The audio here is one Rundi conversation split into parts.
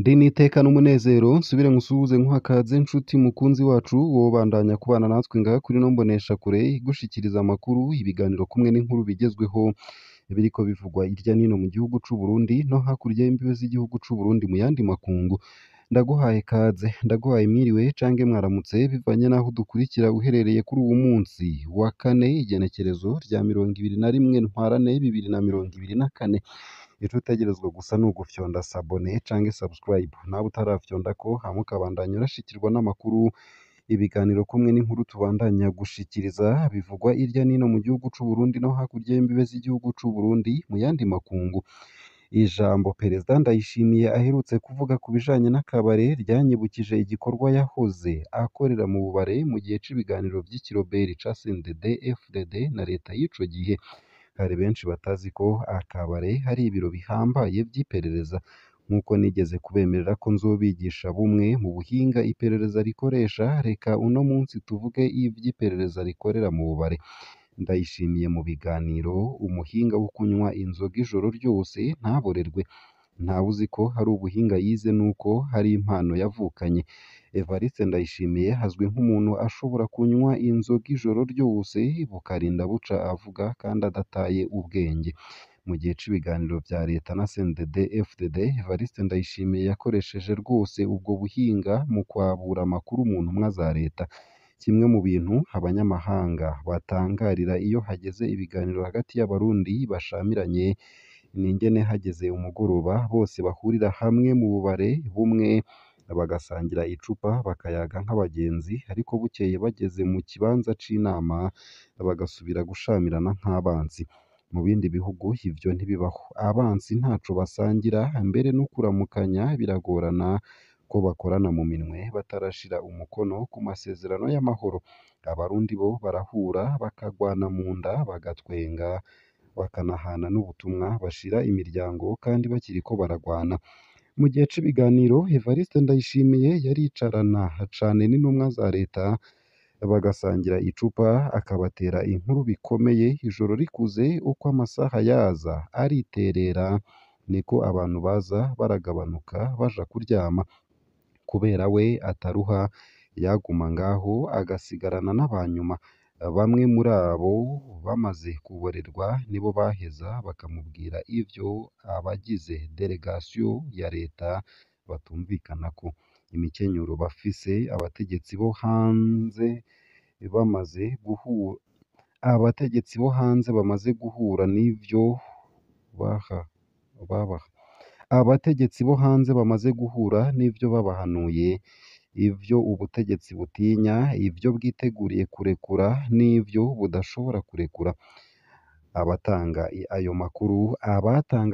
Ndi n'iteka n'umunezero nsubire nkusuhuze nkuha ikaze nshuti mukunzi wacu wobandanya kubana natwe ngaha kuri ino mboneshakure igushikiriza amakuru, ibiganiro kumwe n'inkuru bigezweho biriko bivugwa irya nino mu gihugu c'Uburundi no hakurya y'imbibe z'igihugu c'Uburundi mu yandi makungu. Ndaguhaye ikaze, ndaguhaye mwiriwe cange mwaramutse bivanye n'aho udukurikira uherereye kuri uwu munsi wa kane igenekerezo rya 21 ntwarante 2024. Ico utegerezwa gusa ni ugufyonda sabone canke subscribe nawe utarafyondako hama ukabandanya urashikirwa n'amakuru, ibiganiro kumwe n'inkuru tubandanya gushikiriza bivugwa irya nino mu gihugu c'Uburundi no hakurya y'imbibe z'igihugu c'Uburundi mu yandi makungu. Ijambo Perezida Ndayishimiye aherutse kuvuga ku bijanye n'akabare ryanyibukije igikorwa yahoze akorera mu bubare mu gihe c'ibiganiro vy'ikiroberi ca CNDD-FDD na leta y'ico gihe. Hari benshi batazi ko akabare hari ibiro bihambaye vy'iperereza, nk'uko nigeze kubemerera ko nzobigisha bumwe mu buhinga iperereza rikoresha. Reka uno munsi tuvuge ivy'iperereza rikorera mu bubare. Ndayishimiye mu biganiro umuhinga wo kunywa inzoga ijoro ryose ntaborerwe. Ntawe uzi ko hari ubuhinga yize nuko hari impano yavukanye. Evariste Ndayishimiye azwi nk'umuntu ashobora kunywa inzoga ijoro ryose bukarinda buca avuga kandi adataye ubwenge. Mu gihe c'ibiganiro vya leta na CNDD-FDD, Evariste Ndayishimiye yakoresheje rwose ubwo buhinga mu kwabura amakuru mu ntumwa za leta. Kimwe mu bintu abanyamahanga batangarira iyo hageze ibiganiro hagati y'abarundi bashamiranye n'ingene hageze umugoroba bose bahurira hamwe mu bubare bumwe bagasangira icupa bakayaga nk'abagenzi, ariko bukeye bageze mu kibanza c'inama bagasubira gushamirana nk'abansi. Mu bindi bihugu ivyo ntibibaho, abansi ntaco basangira, mbere no kuramukanya biragorana ko bakorana mu minwe batarashira umukono ku masezerano y'amahoro. Abarundi bo barahura bakagwana mu nda bagatwenga bakanahana n'ubutumwa bashira imiryango kandi bakiriko baragwana. Mu gihe c'ibiganiro Evariste Ndayishimiye yaricarana cane n'intumwa za leta bagasangira icupa, akabatera inkuru bikomeye. Ijoro rikuze uko amasaha yaza ariterera niko abantu baza baragabanuka baja kuryama. Kubera we ataruha yaguma ngaho agasigarana n'abanyuma. Bamwe muri abo bamaze kuborerwa nibo baheza bakamubwira ivyo abagize delegation ya leta batumvikanako. Imikenyuro bafise abategetsi bo hanze bamaze guhura n'ivyo babahanuye, ivyo ubutegetsi butinya, ivyo bwiteguriye kurekura n'ivyo budashobora kurekura. Abatanga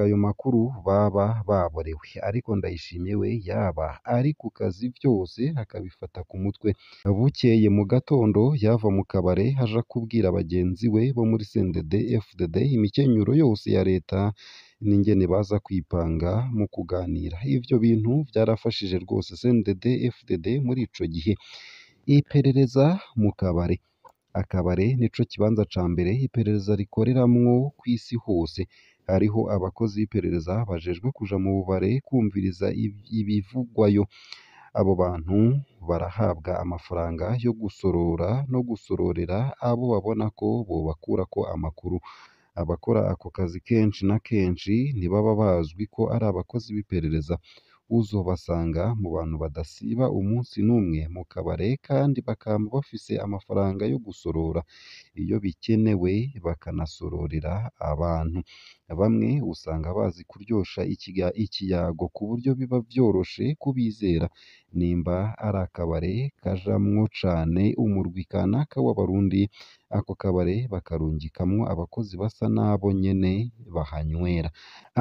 ayo makuru baba baborewe, ariko Ndayishimiye we yaba ari ku kazi vyose akabifata ku mutwe. Bukeye mu gatondo yava mu kabare haja kubwira bagenzi we bo muri CNDD-FDD imikenyuro yose ya leta n'ingene baza kwipanga mu kuganira. Ivyo bintu vyarafashije rwose CNDD-FDD muri ico gihe. Iperereza mu kabare. Akabare nico kibanza ca mbere iperereza rikoreramwo kw'isi hose. Hariho abakozi b'iperereza bajejwe kuja mu bubare kumviriza ibivugwayo. Abo bantu barahabwa amafaranga yo gusorora no gusororera abo babona ko bobakurako amakuru. Abakora ako kazi kenshi na kenshi ntibaba bazwi ko ari abakozi b'iperereza. Uzobasanga mu bantu badasiba umunsi n'umwe mu kabare kandi bakaba bafise amafaranga yo gusorora iyo bikenewe bakanasororera abantu. Bamwe usanga bazi kuryosha ikiyago ku buryo biba vyoroshe kubizera. Nimba ari akabare kajamwo cane umurwi kanaka w'abarundi, ako kabare bakarungikamwo abakozi basa nabo nyene bahanywera.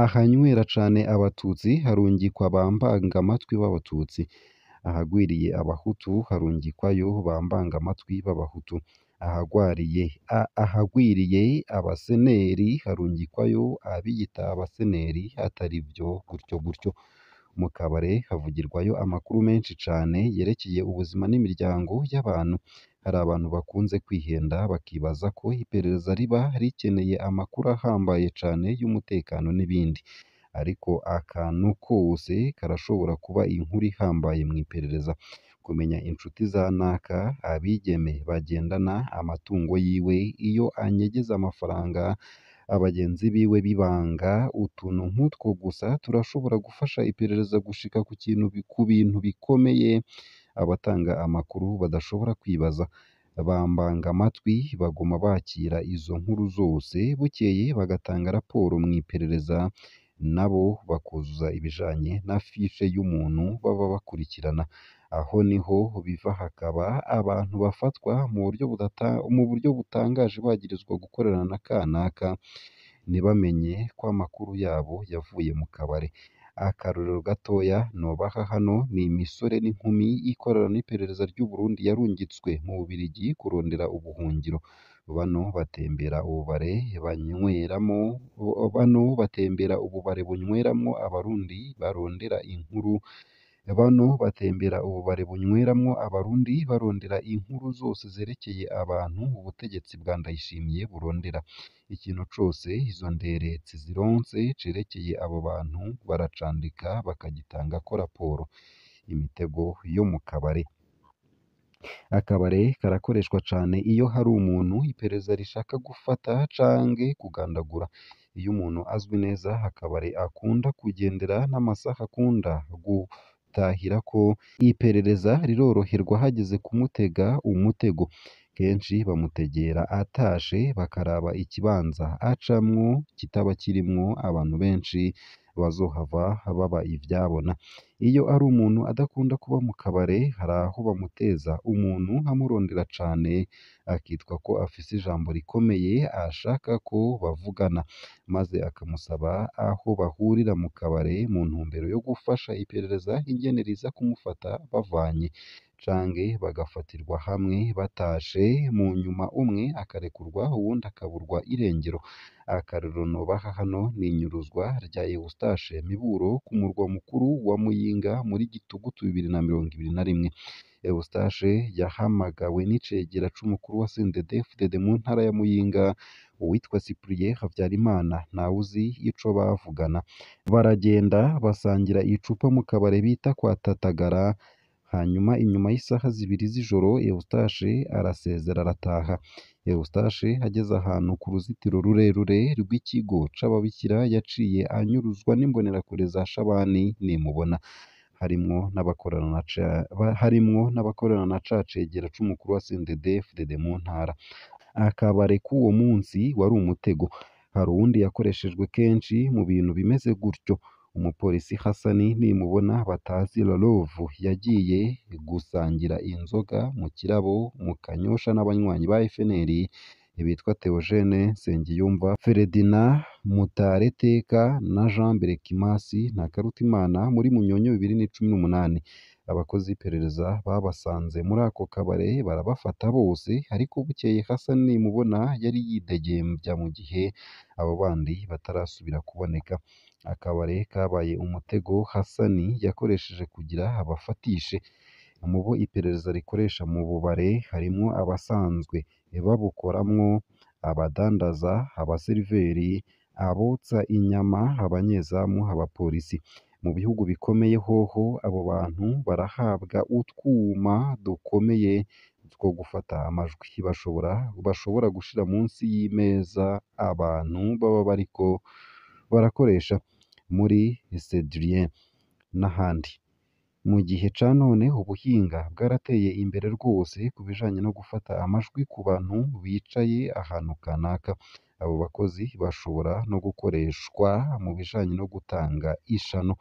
Ahanywera cane abatutsi harungikwa bambangamatwi b'abatutsi, ahagwiriye abahutu harungikwayo bambangamatwi b'abahutu, ahagwiriye abaseneri harungikwayo abiyita abaseneri atari vyo gutyo gutyo. Mu kabare havugirwayo amakuru menshi cane yerekeye ubuzima n'imiryango y'abantu. Hari abantu bakunze kwihenda bakibaza ko iperereza riba rikeneye amakuru ahambaye cane y'umutekano n'ibindi. ariko akantu kose karashobora kuba inkuru ihambaye mu iperereza. Kumenya inshuti za naka, abigeme bagendana amatungo yiwe iyo anyegeza amafaranga abagenzi biwe bibanga, utuntu nk'utwo gusa turashobora gufasha iperereza gushika ku bintu bikomeye abatanga amakuru badashobora kwibaza. Bambanga amatwi, baguma bakira izo nkuru zose, bukeye bagatanga raporo mu iperereza, nabo bakuzuza ibijanye na fishe y'umuntu baba bakurikirana. Aho niho biva hakaba abantu bafatwa mu buryo butangaje bagirizwa gukorana na kanaka, ntibamenye ko amakuru yabo yavuye mu kabare. Akarorero gatoya nobaha hano ni imisore n'inkumi ikorana n'iperereza ry'u Burundi yarungitswe mu Bubiligi kurondera ubuhungiro. Bano batembera bunyweramwo abarundi barondera inkuru zose zerekeye abantu ubutegetsi bwa Ndayishimiye burondera. Ikintu cose izo nderetsi zironse cerekeye abo bantu baracandika bakagitangako raporo. Imitego yo mu kabare. Akabare karakoreshwa cane iyo hari umuntu iperereza rishaka gufata canke kugandagura. Iyo umuntu azwi neza akabare akunda kugendera n'amasaha akunda gutahirako, iperereza riroroherwa hageze kumutega umutego. Kenshi bamutegera atashe bakaraba ikibanza acamwo kitaba kirimwo abantu benshi bazohava baba ivyabona. Iyo ari umuntu adakunda kuba mu kabare, hari aho bamuteza umuntu amurondera cane, akitwa ko afise ijambo rikomeye ashaka ko bavugana, maze akamusaba aho bahurira mu kabare mu ntumbero yo gufasha iperereza ingene riza kumufata bavanye, canke bagafatirwa hamwe batashe, mu nyuma umwe akarekurwa uwundi akaburwa irengero. Akarorero nobaha hano ni inyuruzwa rya Eustache Miburo ku murwa mukuru wa Muyinga muri Gitugutu 2021. Eustache yahamagawe n'icegera c'umukuru wa CNDD-FDD mu ntara ya Muyinga, uwitwa Cyprien Havyarimana, ntawuzi ico bavugana. Baragenda basangira icupa mu kabare bita kwa Tatagara, hanyuma inyuma y'isaha 2 z'ijoro Eustache arasezera arataha. Eustache ageze ahantu ku ruzitiro rurerure rw'ikigo c'ababikira yaciye anyuruzwa n'imbonerakure za Shabani nimubona, harimwo n'abakorana na ca cegera c'umukuru wa CNDD-FDD mu ntara. Akabare k'uwo munsi wari umutego. Hari uwundi yakoreshejwe kenshi mu bintu bimeze gutyo. Umupolisi Hasani nimubona batazi Lolovu yagiye gusangira inzoga mu kirabo mu Kanyosha n'abanywanyi ba FNL bitwa Theogene Nsengiyumva, Ferdinand Mutareteka na Jean Berekimasi Ntakarutimana muri Munyonyo 2018. Abakozi b'iperereza babasanze muri ako kabare barabafata bose, ariko bukeye Hassan nimubona yari yidegembya mu gihe abo bandi batarasubira kuboneka. Akabare kabaye umutego Hassan yakoresheje kugira abafatishe. Mu bo iperereza rikoresha mu bubare harimwo abasanzwe babukoramwo, abadandaza, abaseriveri, abotsa inyama, abanyezamu, abapolisi. Mu bihugu bikomeye hoho abo bantu barahabwa utwuma dukomeye two gufata amajwi, bashobora gushira munsi y'imeza abantu baba bariko barakoresha muri Cedrien n'ahandi. Mu gihe ca none ubuhinga bwarateye imbere rwose ku bijanye no gufata amajwi ku bantu bicaye ahantu kanaka. Abo bakozi bashobora no gukoreshwa mu bijanye no gutanga ishano.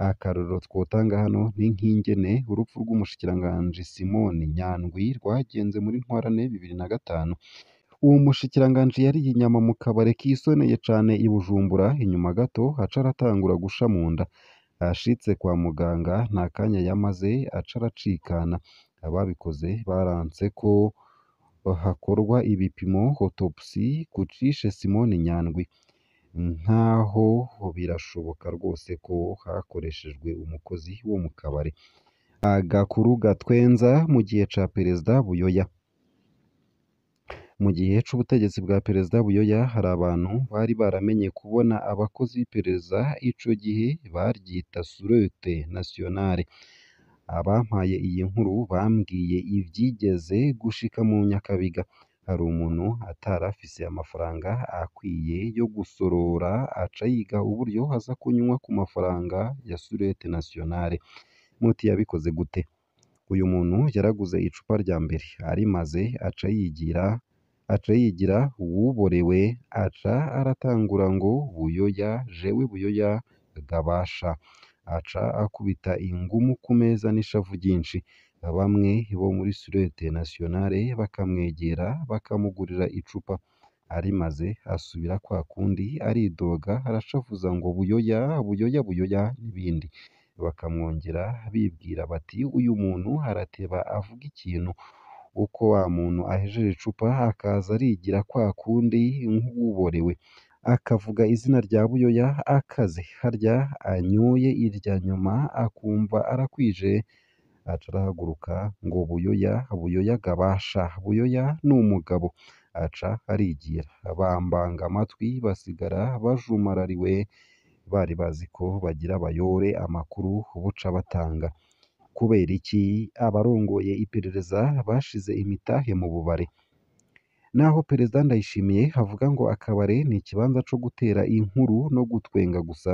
Akarorero twotanga hano ni nk'ingene urupfu rw'umushikiranganji Simoni Nyandwi rwagenze muri Ntwarante 2005. Uwo mushikiranganji yariye inyama mu kabare kisoneye cane i Bujumbura, inyuma gato aca aratangura gusha mu nda. Ashitse kwa muganga nta kanya yamaze aca aracikana. Ababikoze baranse ko hakorwa ibipimo autopsy ku cishe Simoni Nyandwi, nkaho birashoboka rwose ko hakoreshejwe umukozi wo mu kabare. Agakuru gatwenza mu gihe ca Perezida Buyoya. Mu gihe c'ubutegetsi bwa Perezida Buyoya hari abantu bari baramenye kubona abakozi b'iperereza ico gihe baryita Sûreté Nationale. Abampaye iyi nkuru bambwiye ivyigeze gushika mu Nyakabiga. Hari umuntu atari afise amafaranga akwiye yo gusorora aca yiga uburyo aza kunywa ku mafaranga ya Sûreté Nationale. Muti yabikoze gute? Uyu muntu yaraguze icupa rya mbere arimaze aca yigira uwuborewe aca aratangura ngo Buyoya jewe Buyoya gabasha, aca akubita ingumu ku meza n'ishavu ryinshi. Bamwe bo muri Sûreté Nationale bakamwegera bakamugurira icupa, arimaze asubira kwa kundi aridoga arashavuza ngo Buyoya Buyoya Buyoya n'ibindi. Bakamwongera bibwira bati uyu muntu arateba avuga ikintu, uko wa muntu ahejeje icupa akaza arigira kwa kundi nk'uwuborewe, akavuga izina rya Buyoya akaze, harya anyoye irya nyuma akumva arakwije, aca arahaguruka ngo Buyoya Buyoya gabasha, Buyoya ni umugabo, aca arigira. Bambanga amatwi basigara bajumarariwe, bari bazi ko bagira bayore amakuru buca batanga. Kubera iki abarongoye iperereza bashize imitahe mu bubare? Naho Perezida Ndayishimiye avuga ngo akabare ni ikibanza co gutera inkuru no gutwenga gusa,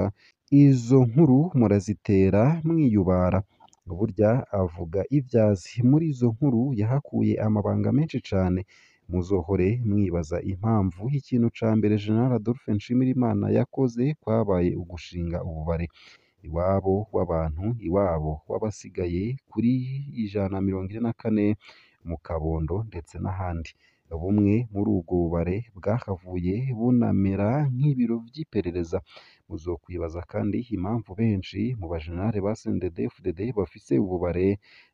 izo nkuru murazitera mwiyubara. Burya avuga ivyazi, muri izo nkuru yahakuye amabanga menshi cane. Muzohore mwibaza impamvu ikintu ca mbere General Adolphe Nshimirimana yakoze kwabaye ugushinga ububare iwabo w'abantu, iwabo w'abasigaye kuri 144 mu Kabondo ndetse n'ahandi. Bumwe muri ubwo bubare bwahavuye bunamera nk'ibiro vy'iperereza. Muzokwibaza kandi impamvu benshi mu bajenerali ba CNDD-FDD bafise ububare,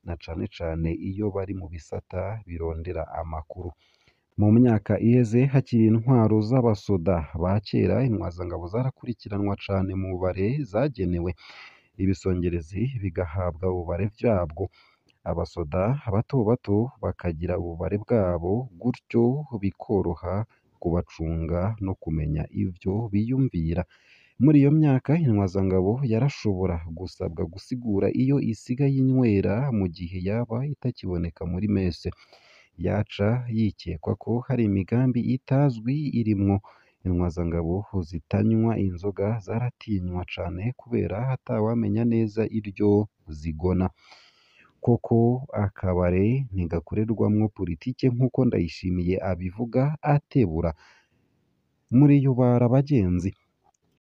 na cane cane iyo bari mu bisata birondera amakuru. Mu myaka iheze hakiri intwaro z'abasoda ba kera, intwazangabo zarakurikiranwa cane mu bubare zagenewe, ibisongerezi bigahabwa ububare vyabwo, abasoda bato bato bakagira ububare bwabo, gutyo bikoroha kubacunga no kumenya ivyo biyumvira. Muri iyo myaka intwazangabo yarashobora gusabwa gusigura iyo isigaye inywera mu gihe yaba itakiboneka muri mese. Yaca yikekwa ko hari imigambi itazwi irimwo. Intwazangabo zitanywa inzoga zaratinywa cane kubera hatawamenya neza iryo zigona. Koko akabare ntigakorerwamwo politike nk'uko Ndayishimiye abivuga atebura. Muri yubara abagenzi,